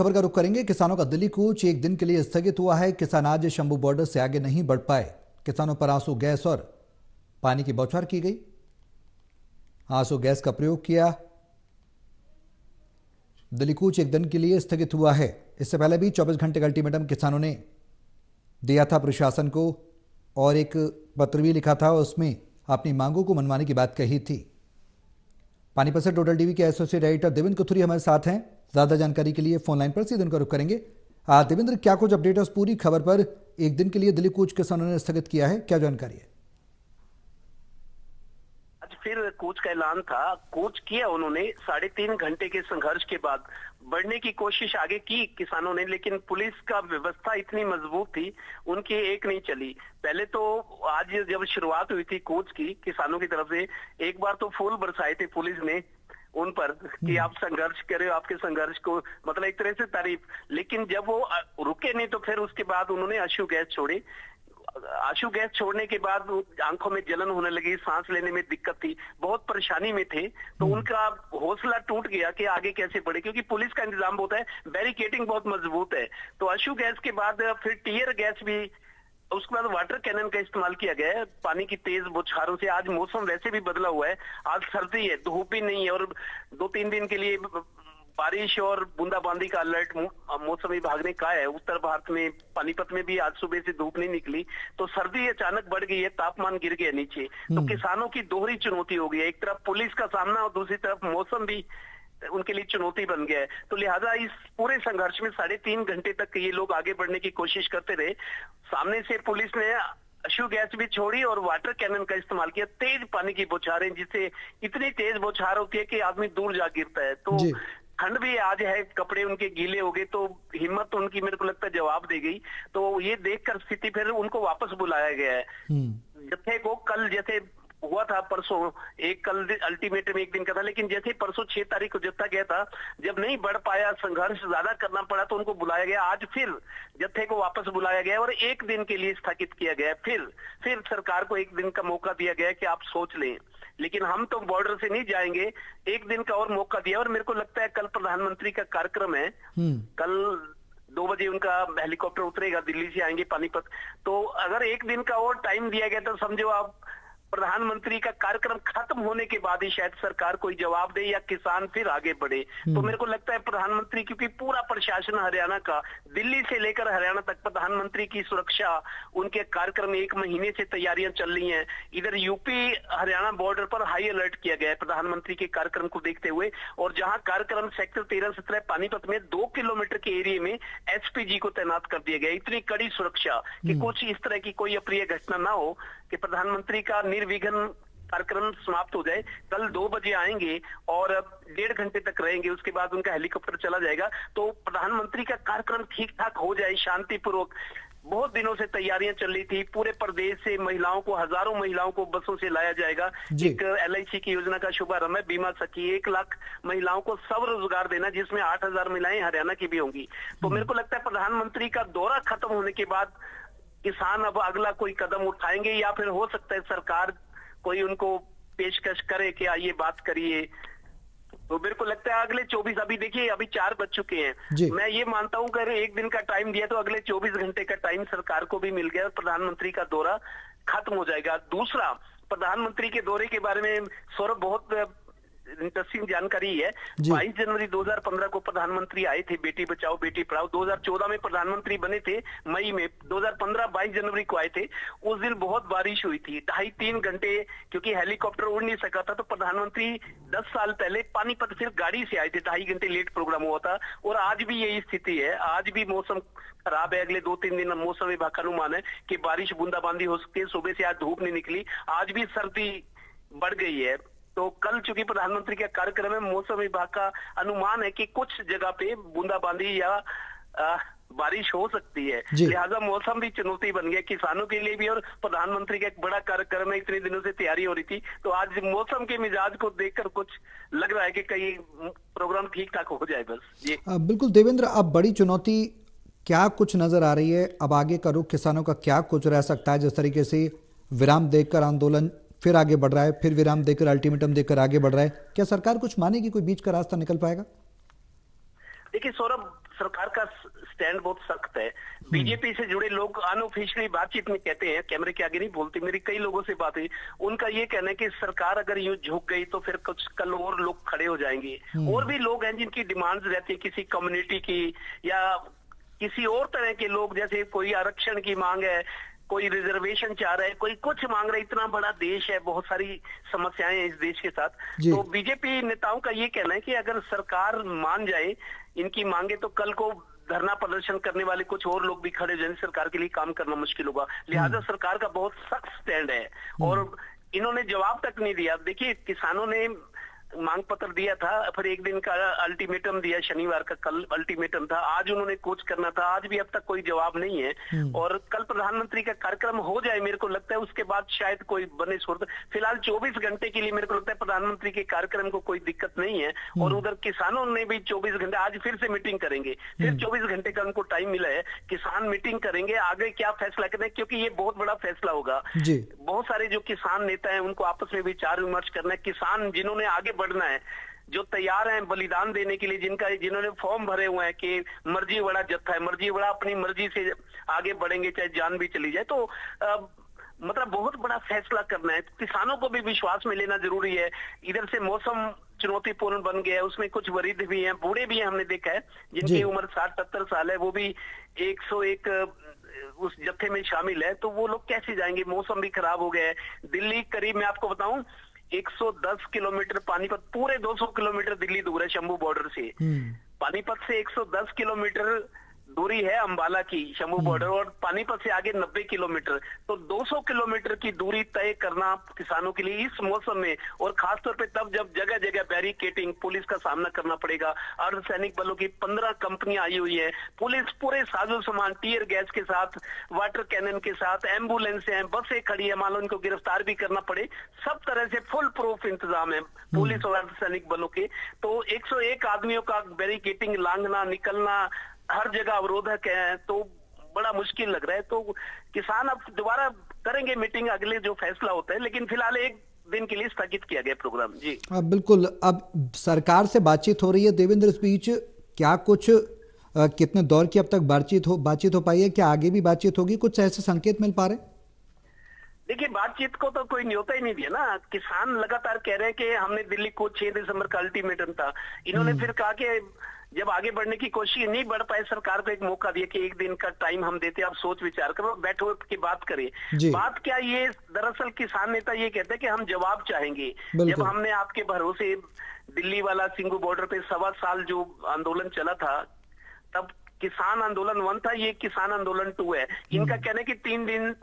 खबर का रुख करेंगे। किसानों का दिल्ली कूच एक दिन के लिए स्थगित हुआ है। किसान आज शंभू बॉर्डर से आगे नहीं बढ़ पाए। किसानों पर आंसू गैस और पानी की बौछार की गई। आंसू गैस का प्रयोग किया। दिल्ली कूच एक दिन के लिए स्थगित हुआ है। इससे पहले भी 24 घंटे का अल्टीमेटम किसानों ने दिया था प्रशासन को और एक पत्र भी लिखा था। उसमें अपनी मांगों को मनवाने की बात कही थी। पानीपत से टोटल टीवी के एसोसिएट एडिटर देवेंद्र कुथुरी हमारे साथ हैं। ज्यादा जानकारी के लिए फोन लाइन पर सीधे उनका रुख करेंगे। देवेंद्र, क्या कुछ अपडेट है उस पूरी खबर पर? एक दिन के लिए दिल्ली कूच किसानों ने स्थगित किया है, क्या जानकारी है? आज फिर कूच का ऐलान था। कूच किया उन्होंने 3.5 घंटे के संघर्ष के बाद बढ़ने की कोशिश आगे की किसानों ने, लेकिन पुलिस का व्यवस्था इतनी मजबूत थी, उनकी एक नहीं चली। पहले तो आज जब शुरुआत हुई थी कूच की किसानों की तरफ से, एक बार तो फूल बरसाए थे पुलिस ने उन पर कि आप संघर्ष करें, आपके संघर्ष को मतलब एक तरह से तारीफ। लेकिन जब वो रुके नहीं तो फिर उसके बाद उन्होंने आंसू गैस छोड़ी। आंसू गैस छोड़ने के बाद आंखों में जलन होने लगी, सांस लेने में दिक्कत थी, बहुत परेशानी में थे। तो उनका हौसला टूट गया कि आगे कैसे बढ़े, क्योंकि पुलिस का इंतजाम बहुत है, बैरिकेडिंग बहुत मजबूत है। तो आंसू गैस के बाद फिर टीयर गैस भी, उसके बाद वाटर कैनन का इस्तेमाल किया गया है पानी की तेज बौछारों से। आज मौसम वैसे भी बदला हुआ है, आज सर्दी है, धूप भी नहीं है और 2-3 दिन के लिए बारिश और बूंदाबांदी का अलर्ट मौसम विभाग ने कहा है। उत्तर भारत में पानीपत में भी आज सुबह से धूप नहीं निकली, तो सर्दी अचानक बढ़ गई है, तापमान गिर गया नीचे। तो किसानों की दोहरी चुनौती हो गई है, एक तरफ पुलिस का सामना और दूसरी तरफ मौसम भी उनके लिए चुनौती बन गया है। तो लिहाजा इस पूरे संघर्ष में 3.5 घंटे तक ये लोग आगे बढ़ने की कोशिश करते रहे। सामने से पुलिस ने आंसू गैस भी छोड़ी और वाटर कैनन का इस्तेमाल किया, तेज पानी की बौछारें, जिससे इतनी तेज बौछार होती है कि आदमी दूर जा गिरता है। तो ठंड भी आज है, कपड़े उनके गीले हो गए, तो हिम्मत उनकी मेरे को लगता है जवाब दे गई। तो ये देखकर स्थिति फिर उनको वापस बुलाया गया है। जत्थे को कल जैसे हुआ था परसों, एक कल अल्टीमेटम एक दिन का था, लेकिन जैसे परसों 6 तारीख को जत्था गया था, जब नहीं बढ़ पाया, संघर्ष ज्यादा करना पड़ा, तो उनको बुलाया गया। आज फिर जत्थे को वापस बुलाया गया और एक दिन के लिए स्थगित किया गया। फिर सरकार को एक दिन का मौका दिया गया कि आप सोच लें, लेकिन हम तो बॉर्डर से नहीं जाएंगे, एक दिन का और मौका दिया। और मेरे को लगता है कल प्रधानमंत्री का कार्यक्रम है, कल 2 बजे उनका हेलीकॉप्टर उतरेगा, दिल्ली से आएंगे पानीपत। तो अगर एक दिन का और टाइम दिया गया तो समझो आप प्रधानमंत्री का कार्यक्रम खत्म होने के बाद ही शायद सरकार कोई जवाब दे या किसान फिर आगे बढ़े। तो मेरे को लगता है प्रधानमंत्री, क्योंकि पूरा प्रशासन हरियाणा का, दिल्ली से लेकर हरियाणा तक, प्रधानमंत्री की सुरक्षा, उनके कार्यक्रम 1 महीने से तैयारियां चल रही हैं। इधर यूपी हरियाणा बॉर्डर पर हाई अलर्ट किया गया है प्रधानमंत्री के कार्यक्रम को देखते हुए। और जहां कार्यक्रम सेक्टर 13-17 पानीपत में 2 किलोमीटर के एरिया में एसपीजी को तैनात कर दिया गया। इतनी कड़ी सुरक्षा कि कुछ इस तरह की कोई अप्रिय घटना ना हो, कि प्रधानमंत्री का निर्विघ्न कार्यक्रम समाप्त हो जाए। कल 2 बजे आएंगे और 1.5 घंटे तक रहेंगे, उसके बाद उनका हेलीकॉप्टर चला जाएगा। तो प्रधानमंत्री का कार्यक्रम ठीक ठाक हो जाए, शांतिपूर्वक। बहुत दिनों से तैयारियां चल रही थी, पूरे प्रदेश से महिलाओं को, हजारों महिलाओं को बसों से लाया जाएगा। एक LIC की योजना का शुभारंभ है, बीमा सखी, 1 लाख महिलाओं को स्वरोजगार देना, जिसमें 8,000 महिलाएं हरियाणा की भी होंगी। तो मेरे को लगता है प्रधानमंत्री का दौरा खत्म होने के बाद किसान अब अगला कोई कदम उठाएंगे, या फिर हो सकता है सरकार कोई उनको पेशकश करे कि आइए बात करिए। तो मेरे को लगता है अगले 24, अभी देखिए अभी 4 बज चुके हैं, मैं ये मानता हूं कि अगर एक दिन का टाइम दिया तो अगले 24 घंटे का टाइम सरकार को भी मिल गया और प्रधानमंत्री का दौरा खत्म हो जाएगा। दूसरा, प्रधानमंत्री के दौरे के बारे में सौरभ बहुत इंटरेस्टिंग जानकारी है। 22 जनवरी 2015 को प्रधानमंत्री आए थे, बेटी बचाओ बेटी पढ़ाओ। 2014 में प्रधानमंत्री बने थे, मई में। 2015 22 जनवरी को आए थे। उस दिन बहुत बारिश हुई थी, 2.5-3 घंटे, क्योंकि हेलीकॉप्टर उड़ नहीं सका था। तो प्रधानमंत्री 10 साल पहले पानीपत सिर्फ गाड़ी से आए थे, 2.5 घंटे लेट प्रोग्राम हुआ था। और आज भी यही स्थिति है, आज भी मौसम खराब है। अगले 2-3 दिन मौसम विभाग का अनुमान है कि बारिश बूंदाबांदी हो सकती है। सुबह से आज धूप नहीं निकली, आज भी सर्दी बढ़ गई है। तो कल चूंकि प्रधानमंत्री का कार्यक्रम है, मौसम विभाग का अनुमान है कि कुछ जगह पे बूंदाबांदी या बारिश हो सकती है। लिहाजा मौसम भी चुनौती बन गया किसानों के लिए भी, और प्रधानमंत्री का एक बड़ा कार्यक्रम है, इतने दिनों से तैयारी हो रही थी। तो आज मौसम के मिजाज को देखकर कुछ लग रहा है कि कहीं प्रोग्राम ठीक ठाक हो जाए बस। जी बिल्कुल देवेंद्र, अब बड़ी चुनौती क्या कुछ नजर आ रही है? अब आगे का रुख किसानों का क्या कुछ रह सकता है? जिस तरीके से विराम देकर आंदोलन फिर आगे बढ़ रहा है, फिर विराम देकर अल्टीमेटम देकर आगे बढ़ रहा है, क्या सरकार कुछ मानेगी? कोई बीच का रास्ता निकल पाएगा? देखिए सौरभ, सरकार का स्टैंड बहुत सख्त है। बीजेपी से जुड़े लोग अनऑफिशियली बातचीत में कहते हैं, कैमरे के आगे नहीं बोलते, मेरी कई लोगों से बात हुई, उनका ये कहना है कि सरकार अगर यूं झुक गई तो फिर कुछ कल और लोग खड़े हो जाएंगे। और भी लोग हैं जिनकी डिमांड्स रहती है किसी कम्युनिटी की या किसी और तरह के लोग, जैसे कोई आरक्षण की मांग है, कोई रिजर्वेशन चाह रहा है, कोई कुछ मांग रहा है। इतना बड़ा देश है, बहुत सारी समस्याएं हैं इस देश के साथ। तो बीजेपी नेताओं का ये कहना है कि अगर सरकार मान जाए इनकी मांगे तो कल को धरना प्रदर्शन करने वाले कुछ और लोग भी खड़े हो जाएंगे, सरकार के लिए काम करना मुश्किल होगा। लिहाजा सरकार का बहुत सख्त स्टैंड है और इन्होंने जवाब तक नहीं दिया। देखिए, किसानों ने मांग पत्र दिया था, फिर एक दिन का अल्टीमेटम दिया, शनिवार का कल अल्टीमेटम था, आज उन्होंने कूच करना था, आज भी अब तक कोई जवाब नहीं है। और कल प्रधानमंत्री का कार्यक्रम हो जाए, मेरे को लगता है उसके बाद शायद कोई बने सूरत। फिलहाल 24 घंटे के लिए मेरे को लगता है प्रधानमंत्री के कार्यक्रम को कोई दिक्कत नहीं है। और उधर किसानों ने भी 24 घंटे, आज फिर से मीटिंग करेंगे, फिर 24 घंटे का उनको टाइम मिला है, किसान मीटिंग करेंगे, आगे क्या फैसला करें, क्योंकि ये बहुत बड़ा फैसला होगा। बहुत सारे जो किसान नेता है उनको आपस में विचार विमर्श करना है। किसान जिन्होंने आगे बढ़ना है, जो तैयार हैं बलिदान देने के लिए, जिन्होंने फॉर्म भरे हुए हैं कि मर्जी बड़ा जत्था है, मर्जी बड़ा, अपनी मर्जी से आगे बढ़ेंगे चाहे जान भी चली जाए, तो मतलब बहुत बड़ा फैसला करना है। किसानों को भी विश्वास में लेना जरूरी है। इधर से मौसम चुनौतीपूर्ण बन गया है, उसमें कुछ वृद्ध भी हैं, बूढ़े भी हैं, हमने देखा है जिनकी उम्र 60-70 साल है, वो भी 101 उस जत्थे में शामिल है। तो वो लोग कैसे जाएंगे, मौसम भी खराब हो गया है। दिल्ली करीब, मैं आपको बताऊं, 110 किलोमीटर पानीपत, पूरे 200 किलोमीटर दिल्ली दूर है शंभू बॉर्डर से। पानीपत से 110 किलोमीटर दूरी है अंबाला की शंभू बॉर्डर, और पानीपत से आगे 90 किलोमीटर। तो 200 किलोमीटर की दूरी तय करना किसानों के लिए इस मौसम में, और खासतौर पे तब जब जगह जगह बैरिकेटिंग, पुलिस का सामना करना पड़ेगा। अर्धसैनिक बलों की 15 कंपनियां आई हुई है, पुलिस पूरे साजो सामान, टीयर गैस के साथ, वाटर कैनन के साथ, एम्बुलेंस हैं, बसें खड़ी है, मान लो इनको गिरफ्तार भी करना पड़े, सब तरह से फुल प्रूफ इंतजाम है पुलिस और अर्धसैनिक बलों के। तो 101 आदमियों का बैरिकेटिंग, लांघना निकलना, हर जगह अवरोधक है, तो बड़ा मुश्किल लग रहा है। तो किसान अब दोबारा करेंगे मीटिंग, अगले जो फैसला होता है, लेकिन फिलहाल एक दिन के लिए स्थगित किया गया प्रोग्राम। जी बिल्कुल। अब सरकार से बातचीत हो रही है देवेंद्र, इस बीच क्या कुछ कितने दौर की अब तक बातचीत हो पाई है, क्या आगे भी बातचीत होगी, कुछ ऐसे संकेत मिल पा रहे हैं? देखिए, बातचीत को तो कोई न्योता ही नहीं दिया ना। किसान लगातार कह रहे हैं कि हमने दिल्ली को 6 दिसंबर का अल्टीमेटम था, इन्होंने फिर कहा कि जब आगे बढ़ने की कोशिश नहीं बढ़ पाए, सरकार को एक मौका दिया कि एक दिन का टाइम हम देते हैं, आप सोच विचार करो, बैठो की बात करें। बात क्या, ये दरअसल किसान नेता ये कहते हैं कि हम जवाब चाहेंगे। जब हमने आपके भरोसे दिल्ली वाला सिंगू बॉर्डर पे 1.25 साल जो आंदोलन चला था, तब किसान आंदोलन 1 था, ये किसान आंदोलन 2 है। इनका कहना है कि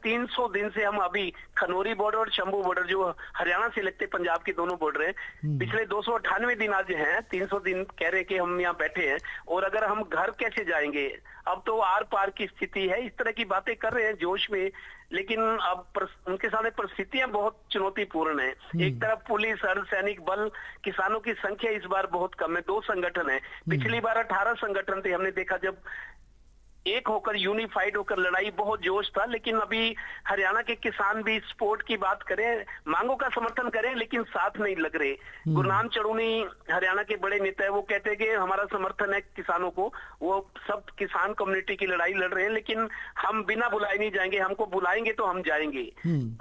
300 दिन से हम अभी खनौरी बॉर्डर और शंभू बॉर्डर जो हरियाणा से लगते पंजाब के दोनों बॉर्डर हैं, पिछले 298 दिन आज हैं, 300 दिन कह रहे कि हम यहाँ बैठे हैं, और अगर हम घर कैसे जाएंगे, अब तो आर पार की स्थिति है, इस तरह की बातें कर रहे हैं जोश में। लेकिन अब उनके सामने परिस्थितियां बहुत चुनौतीपूर्ण है। एक तरफ पुलिस, अर्धसैनिक बल, किसानों की संख्या इस बार बहुत कम है, 2 संगठन है। पिछली बार 18 संगठन थे, हमने देखा जब एक होकर, यूनिफाइड होकर लड़ाई, बहुत जोश था। लेकिन अभी हरियाणा के किसान भी सपोर्ट की बात करें, मांगों का समर्थन करें, लेकिन साथ नहीं लग रहे। गुरनाम चढ़ूनी हरियाणा के बड़े नेता है, वो कहते हैं कि हमारा समर्थन है किसानों को, वो सब किसान कम्युनिटी की लड़ाई लड़ रहे हैं, लेकिन हम बिना बुलाए नहीं जाएंगे, हमको बुलाएंगे तो हम जाएंगे।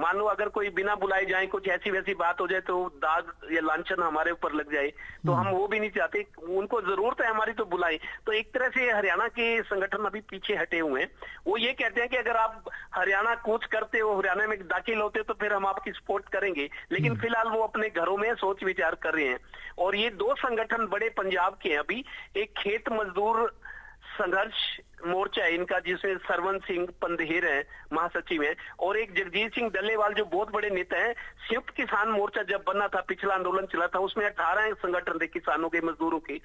मान लो अगर कोई बिना बुलाए जाए, कुछ ऐसी वैसी बात हो जाए तो दाग या लांछन हमारे ऊपर लग जाए, तो हम वो भी नहीं चाहते। उनको जरूरत है हमारी तो बुलाए। तो एक तरह से हरियाणा के संगठन अभी पीछे हटे हुए हैं। वो ये कहते हैं कि अगर आप हरियाणा कूच करते हो, हरियाणा में दाखिल होते हो, तो फिर हम आपकी सपोर्ट करेंगे। लेकिन फिलहाल वो अपने घरों में सोच विचार कर रहे हैं। और ये 2 संगठन बड़े पंजाब के हैं अभी, एक खेत मजदूर संघर्ष मोर्चा है इनका, जिसमें सरवन सिंह पंधेर है, महासचिव है, और एक जगजीत सिंह डल्लेवाल जो बहुत बड़े नेता हैं। संयुक्त किसान मोर्चा जब बना था, पिछला आंदोलन चला था, उसमें 18 संगठन थे किसानों के, मजदूरों के।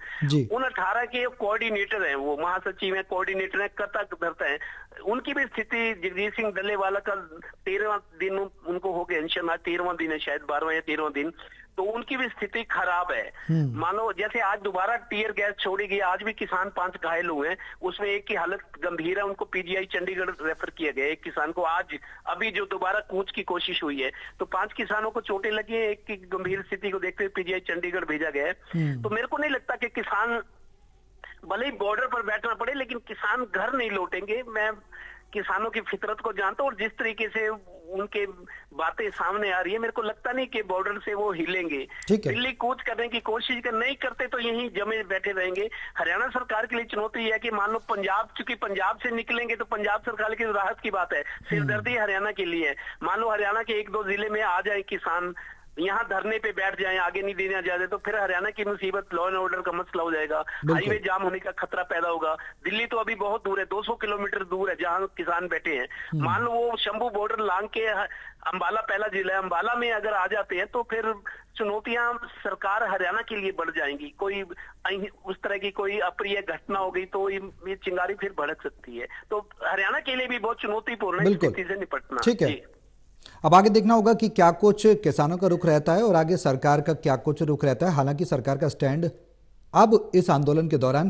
उन 18 के कोऑर्डिनेटर हैं, वो महासचिव है, कोऑर्डिनेटर है, कर्ता धर्ता है। उनकी भी स्थिति, जगजीत सिंह डल्लेवाला का 13वां दिन उनको हो गया अनशन, आज 13वां दिन है शायद, 12वां या 13वां दिन, तो उनकी भी स्थिति खराब है। मानो जैसे आज दोबारा टीयर गैस छोड़ी गई, आज भी किसान 5 घायल हुए हैं, उसमें एक की हालत गंभीर है, उनको पीजीआई चंडीगढ़ रेफर किया गया। एक किसान को आज अभी जो दोबारा कूच की कोशिश हुई है, तो 5 किसानों को चोटें लगी है, एक की गंभीर स्थिति को देखते हुए पीजीआई चंडीगढ़ भेजा गया है। तो मेरे को नहीं लगता कि किसान भले ही बॉर्डर पर बैठना पड़े लेकिन किसान घर नहीं लौटेंगे। मैं किसानों की फितरत को जानता हूँ और जिस तरीके से उनके बातें सामने आ रही है, मेरे को लगता नहीं कि बॉर्डर से वो हिलेंगे। ठीक है। दिल्ली कूच करने की कोशिश कर नहीं करते तो यहीं जमे बैठे रहेंगे। हरियाणा सरकार के लिए चुनौती यह है कि मान लो पंजाब, चूंकि पंजाब से निकलेंगे तो पंजाब सरकार की राहत की बात है, सिरदर्दी हरियाणा के लिए है। मान लो हरियाणा के 1-2 जिले में आ जाए किसान, यहाँ धरने पे बैठ जाएं, आगे नहीं देना जाए तो फिर हरियाणा की मुसीबत, लॉ एंड ऑर्डर का मसला हो जाएगा, हाईवे जाम होने का खतरा पैदा होगा। दिल्ली तो अभी बहुत दूर है, 200 किलोमीटर दूर है जहां किसान बैठे हैं। मान लो वो शंभू बॉर्डर लांग के, अंबाला पहला जिला है, अंबाला में अगर आ जाते हैं तो फिर चुनौतियां सरकार हरियाणा के लिए बढ़ जाएंगी। कोई उस तरह की कोई अप्रिय घटना हो गई तो ये चिंगारी फिर भड़क सकती है। तो हरियाणा के लिए भी बहुत चुनौतीपूर्ण है स्थिति से निपटना। ठीक है, अब आगे देखना होगा कि क्या कुछ किसानों का रुख रहता है और आगे सरकार का क्या कुछ रुख रहता है। हालांकि सरकार का स्टैंड अब इस आंदोलन के दौरान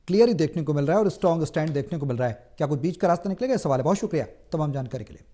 क्लियर ही देखने को मिल रहा है और स्ट्रॉन्ग स्टैंड देखने को मिल रहा है। क्या कुछ बीच का रास्ता निकलेगा, सवाल है। बहुत शुक्रिया तमाम जानकारी के लिए।